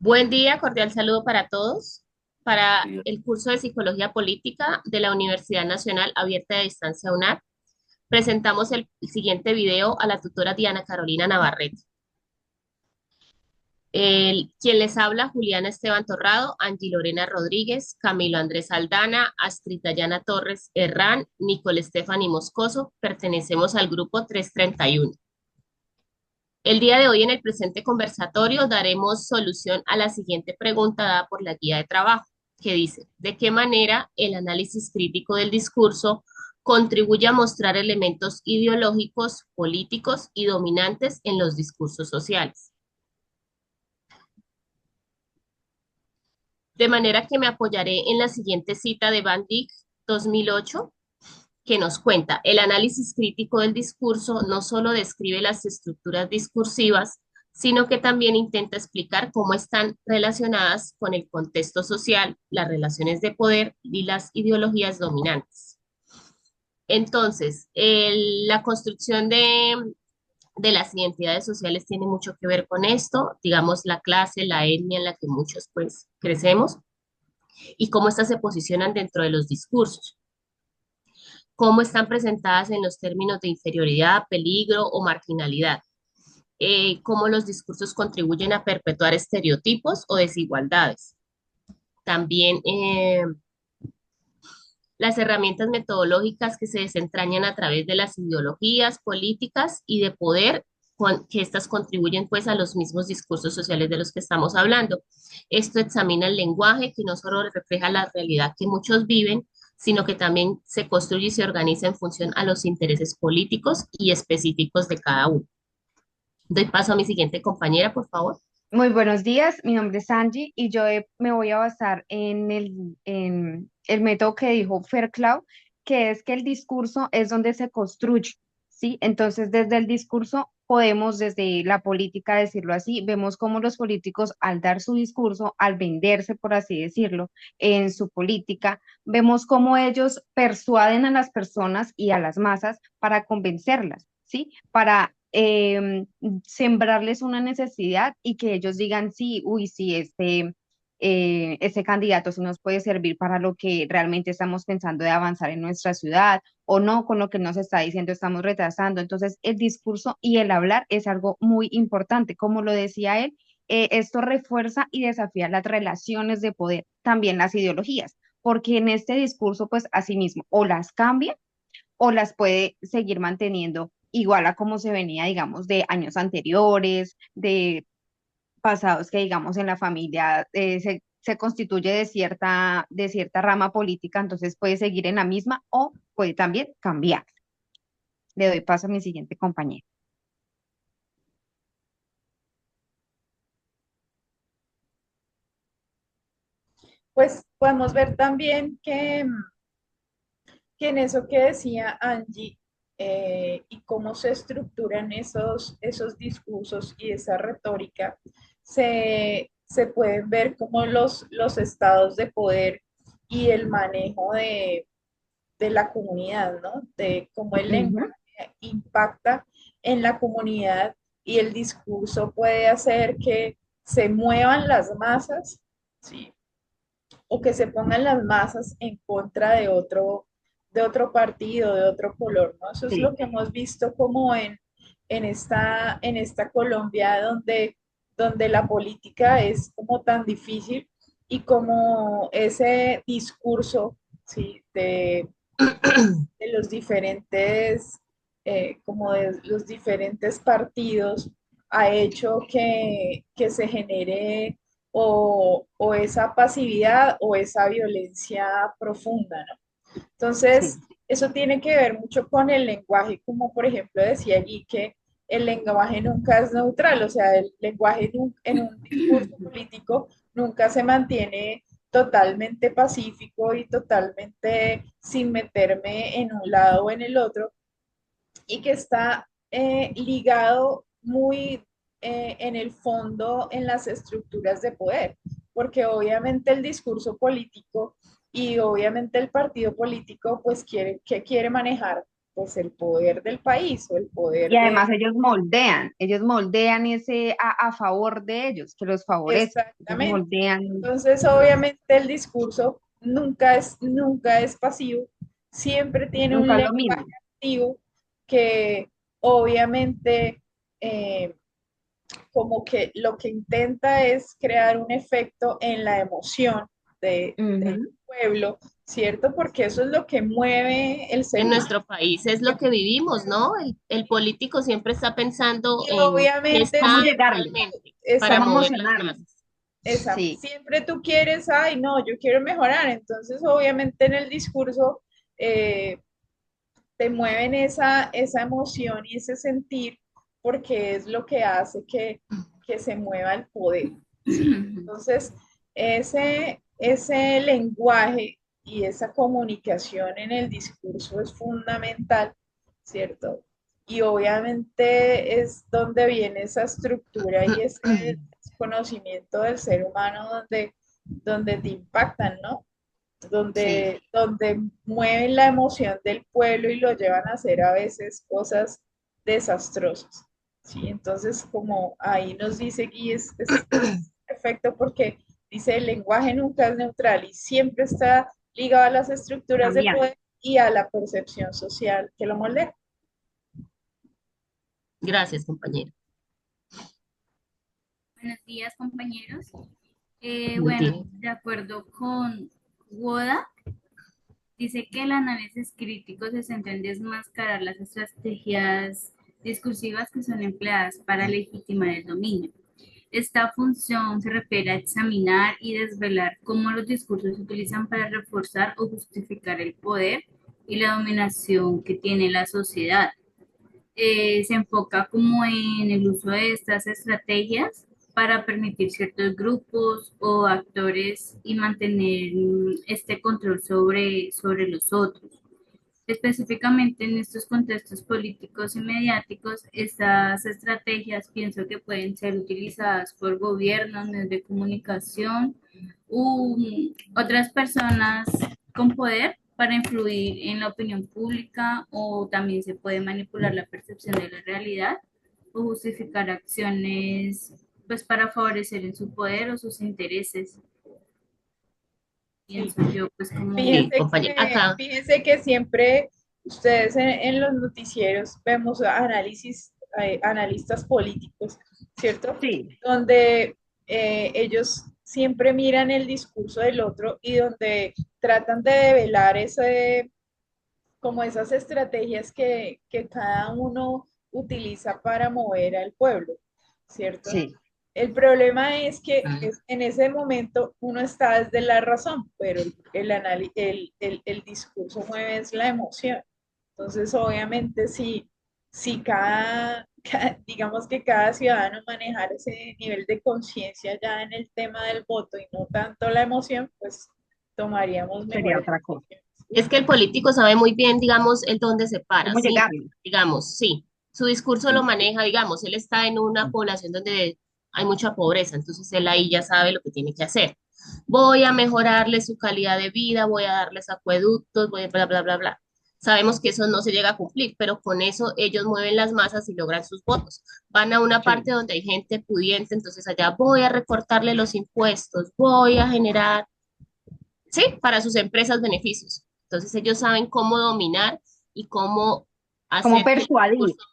Buen día, cordial saludo para todos. Para Sí. el curso de Psicología Política de la Universidad Nacional Abierta de Distancia UNAD, presentamos el siguiente video a la tutora Diana Carolina Navarrete. Quien les habla, Juliana Esteban Torrado, Angie Lorena Rodríguez, Camilo Andrés Aldana, Astrid Dayana Torres Herrán, Nicole Stephanie Moscoso, pertenecemos al grupo 331. El día de hoy en el presente conversatorio daremos solución a la siguiente pregunta dada por la guía de trabajo, que dice, ¿de qué manera el análisis crítico del discurso contribuye a mostrar elementos ideológicos, políticos y dominantes en los discursos sociales? De manera que me apoyaré en la siguiente cita de Van Dyck 2008, que nos cuenta, el análisis crítico del discurso no solo describe las estructuras discursivas, sino que también intenta explicar cómo están relacionadas con el contexto social, las relaciones de poder y las ideologías dominantes. Entonces, la construcción de las identidades sociales tiene mucho que ver con esto, digamos, la clase, la etnia en la que muchos pues crecemos y cómo éstas se posicionan dentro de los discursos, cómo están presentadas en los términos de inferioridad, peligro o marginalidad, cómo los discursos contribuyen a perpetuar estereotipos o desigualdades. También las herramientas metodológicas que se desentrañan a través de las ideologías políticas y de poder que éstas contribuyen pues a los mismos discursos sociales de los que estamos hablando. Esto examina el lenguaje que no solo refleja la realidad que muchos viven, sino que también se construye y se organiza en función a los intereses políticos y específicos de cada uno. Doy paso a mi siguiente compañera, por favor. Muy buenos días, mi nombre es Angie y me voy a basar en el método que dijo Fairclough, que es que el discurso es donde se construye, ¿sí? Entonces, desde el discurso podemos, desde la política, decirlo así, vemos cómo los políticos al dar su discurso, al venderse, por así decirlo, en su política, vemos cómo ellos persuaden a las personas y a las masas para convencerlas, ¿sí? Para sembrarles una necesidad y que ellos digan, sí, uy, sí, este candidato sí nos puede servir para lo que realmente estamos pensando de avanzar en nuestra ciudad o no, con lo que nos está diciendo estamos retrasando. Entonces, el discurso y el hablar es algo muy importante. Como lo decía él, esto refuerza y desafía las relaciones de poder, también las ideologías, porque en este discurso, pues, asimismo, o las cambia o las puede seguir manteniendo igual a como se venía, digamos, de años anteriores, de pasados que, digamos, en la familia se constituye de cierta rama política, entonces puede seguir en la misma o puede también cambiar. Le doy paso a mi siguiente compañero. Pues podemos ver también que en eso que decía Angie y cómo se estructuran esos discursos y esa retórica, se pueden ver como los estados de poder y el manejo de la comunidad, ¿no? De cómo el Ujú. lenguaje impacta en la comunidad y el discurso puede hacer que se muevan las masas, ¿sí? O que se pongan las masas en contra de otro partido, de otro color, ¿no? Eso es Sí. lo que hemos visto como en esta Colombia donde la política es como tan difícil y como ese discurso, ¿sí? De los diferentes, como de los diferentes partidos, ha hecho que se genere o esa pasividad o esa violencia profunda, ¿no? Sí. Entonces, eso tiene que ver mucho con el lenguaje, como por ejemplo decía allí que el lenguaje nunca es neutral, o sea, el lenguaje en un discurso político nunca se mantiene totalmente pacífico y totalmente sin meterme en un lado o en el otro, y que está ligado muy en el fondo en las estructuras de poder, porque obviamente el discurso político y obviamente el partido político pues quiere, que quiere manejar. pues el poder del país o el Y poder además de... ellos moldean ese a favor de ellos, que los favorece. Ellos Exactamente. moldean, Entonces, obviamente el discurso nunca es pasivo, siempre tiene un nunca es lo lenguaje mismo. activo que obviamente como que lo que intenta es crear un efecto en la emoción del Ujú. pueblo, ¿cierto? Porque eso es lo que mueve el ser En humano. nuestro país es lo que vivimos, ¿no? El político siempre está pensando Y en qué obviamente ¿Cómo está llegarle? realmente para ¿Cómo exacto, mover las emocionarlo? masas. Sí, siempre tú quieres, ay, no, yo quiero mejorar. Entonces, obviamente en el discurso eh, te mueven esa emoción y ese sentir porque es lo que hace que se mueva el poder, ¿sí? Entonces, ese lenguaje y esa comunicación en el discurso es fundamental, ¿cierto? Y obviamente es donde viene esa estructura y ese conocimiento del ser humano donde te impactan, ¿no? sí. Donde mueven la emoción del pueblo y lo llevan a hacer a veces cosas desastrosas. ¿Sí? Entonces, como ahí nos dice Guy, es perfecto porque dice el lenguaje nunca es neutral y siempre está ligado a las estructuras de Cambian. poder y a la percepción social que lo moldea. Gracias, compañero. Buenos días, compañeros. Buen Bueno, día. de acuerdo con Woda, dice que el análisis crítico se centra en desmascarar las estrategias discursivas que son empleadas para legitimar el dominio. Esta función se refiere a examinar y desvelar cómo los discursos se utilizan para reforzar o justificar el poder y la dominación que tiene la sociedad. Se enfoca como en el uso de estas estrategias para permitir ciertos grupos o actores y mantener este control sobre los otros. Específicamente en estos contextos políticos y mediáticos, estas estrategias pienso que pueden ser utilizadas por gobiernos, medios de comunicación u otras personas con poder para influir en la opinión pública, o también se puede manipular la percepción de la realidad o justificar acciones pues para favorecer en su poder o sus intereses. Sí. Pienso yo pues como... Sí, compañero. Acá, Fíjense que siempre ustedes en los noticieros vemos análisis, analistas políticos, ¿cierto? Sí, Donde ellos siempre miran el discurso del otro y donde tratan de develar como esas estrategias que cada uno utiliza para mover al pueblo, ¿cierto? sí. El problema es que en ese momento uno está desde la razón, pero el discurso mueve es la emoción. Entonces, obviamente, si digamos que cada ciudadano manejara ese nivel de conciencia ya en el tema del voto y no tanto la emoción, pues tomaríamos Sería mejores otra cosa. decisiones. es que el político sabe muy bien, digamos, el dónde se para, ¿Cómo ¿sí? llegarle? Digamos, sí. Su discurso lo maneja, digamos, él está en una población donde hay mucha pobreza, entonces él ahí ya sabe lo que tiene que hacer. Voy a mejorarle su calidad de vida, voy a darles acueductos, voy a bla, bla, bla, bla. Sabemos que eso no se llega a cumplir, pero con eso ellos mueven las masas y logran sus votos. Van a una parte Sí, donde hay gente pudiente, entonces allá voy a recortarle los impuestos, voy a generar, sí, para sus empresas beneficios. Entonces ellos saben cómo dominar y cómo como hacer que el persuadir. discurso,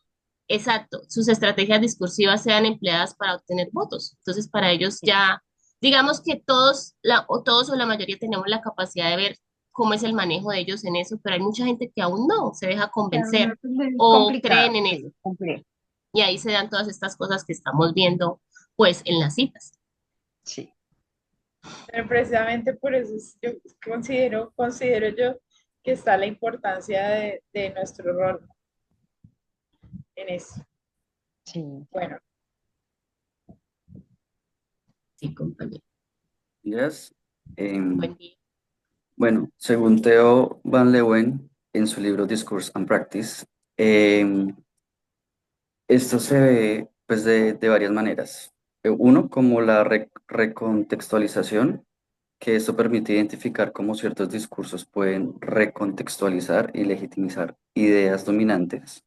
exacto, sus estrategias discursivas sean empleadas para obtener votos. Entonces para ellos Sí. ya, digamos que todos o la mayoría tenemos la capacidad de ver cómo es el manejo de ellos en eso, pero hay mucha gente que aún no se deja Claro, convencer no, es o complicado, creen en sí, eso. es complejo. Y ahí se dan todas estas cosas que estamos viendo, pues, en las citas. Sí, Pero precisamente por eso yo considero yo que está la importancia de nuestro rol en eso. sí. Bueno, Sí, compañero. Días. Em, Buen día. bueno, según Theo Van Leeuwen, en su libro Discourse and Practice, em, esto se ve pues, de varias maneras. Uno, como la recontextualización, que esto permite identificar cómo ciertos discursos pueden recontextualizar y legitimizar ideas dominantes.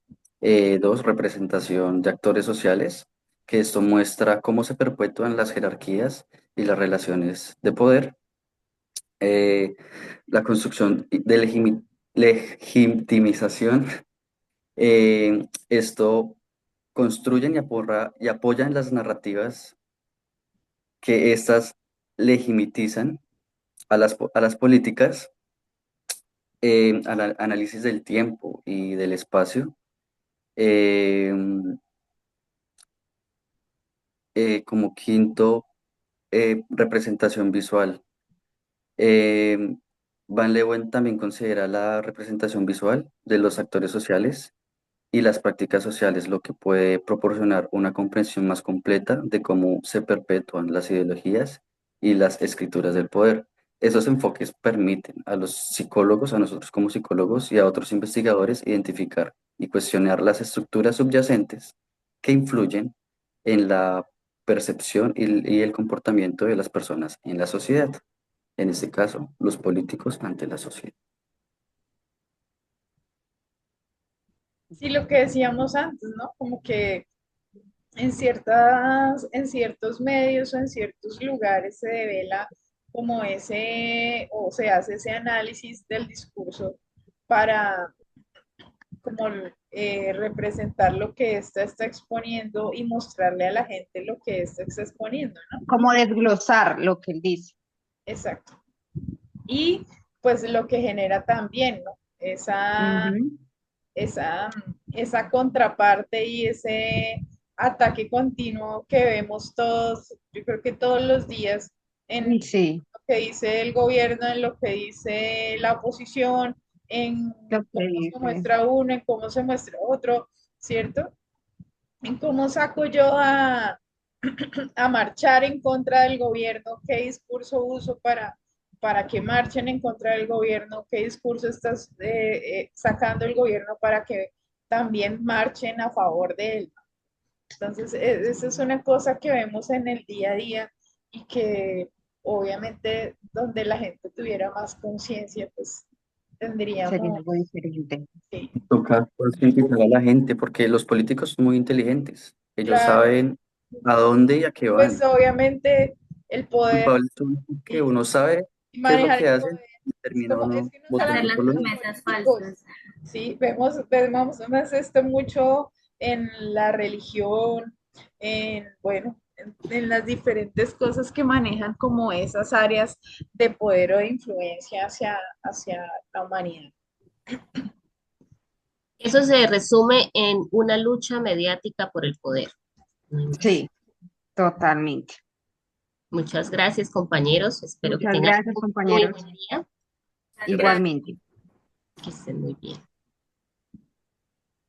Dos, representación de actores sociales, que esto muestra cómo se perpetúan las jerarquías y las relaciones de poder. Eh, la construcción de legitimización. Esto construyen y apoyan las narrativas que éstas legitimizan a las políticas, al análisis del tiempo y del espacio. eh, Como quinto, representación visual. Eh, Van Leeuwen también considera la representación visual de los actores sociales y las prácticas sociales, lo que puede proporcionar una comprensión más completa de cómo se perpetúan las ideologías y las escrituras del poder. Esos enfoques permiten a los psicólogos, a nosotros como psicólogos y a otros investigadores identificar y cuestionar las estructuras subyacentes que influyen en la percepción y el comportamiento de las personas en la sociedad, en este caso, los políticos ante la sociedad. Sí, lo que decíamos antes, ¿no? Como que en ciertos medios o en ciertos lugares se devela como ese, o se hace ese análisis del discurso para como representar lo que ésta está exponiendo y mostrarle a la gente lo que ésta está exponiendo, ¿no? Como desglosar lo que él dice. Exacto. Y pues lo que genera también, ¿no? Ujú. Esa, esa contraparte y ese ataque continuo que vemos todos, yo creo que todos los días en Uy, sí, lo que dice el gobierno, en lo que dice la oposición, en lo que cómo se dice. muestra uno, en cómo se muestra otro, ¿cierto? En cómo saco yo a marchar en contra del gobierno, qué discurso uso para que marchen en contra del gobierno, qué discurso estás sacando el gobierno para que también marchen a favor de él. Entonces, esa es una cosa que vemos en el día a día y que obviamente donde la gente tuviera más conciencia, pues Sería tendríamos, algo diferente. sí, Toca concientizar a la gente porque los políticos son muy inteligentes. Ellos claro, saben a dónde y a qué pues van. obviamente el poder Culpable es uno que y uno sabe y qué es lo manejar que el hacen poder. y Es termina como, es uno que no Hacer votando solamente las por lo los mismo. promesas políticos, falsas. ¿sí? Vemos esto mucho en la religión, bueno, en las diferentes cosas que manejan como esas áreas de poder o de influencia hacia la humanidad. Eso se resume en una lucha mediática por el poder. No hay más. Sí, totalmente. Muchas gracias, compañeros. Espero que Muchas tengan gracias, un muy compañeros. buen día. Muchas gracias. Gracias. Igualmente. Que estén muy bien.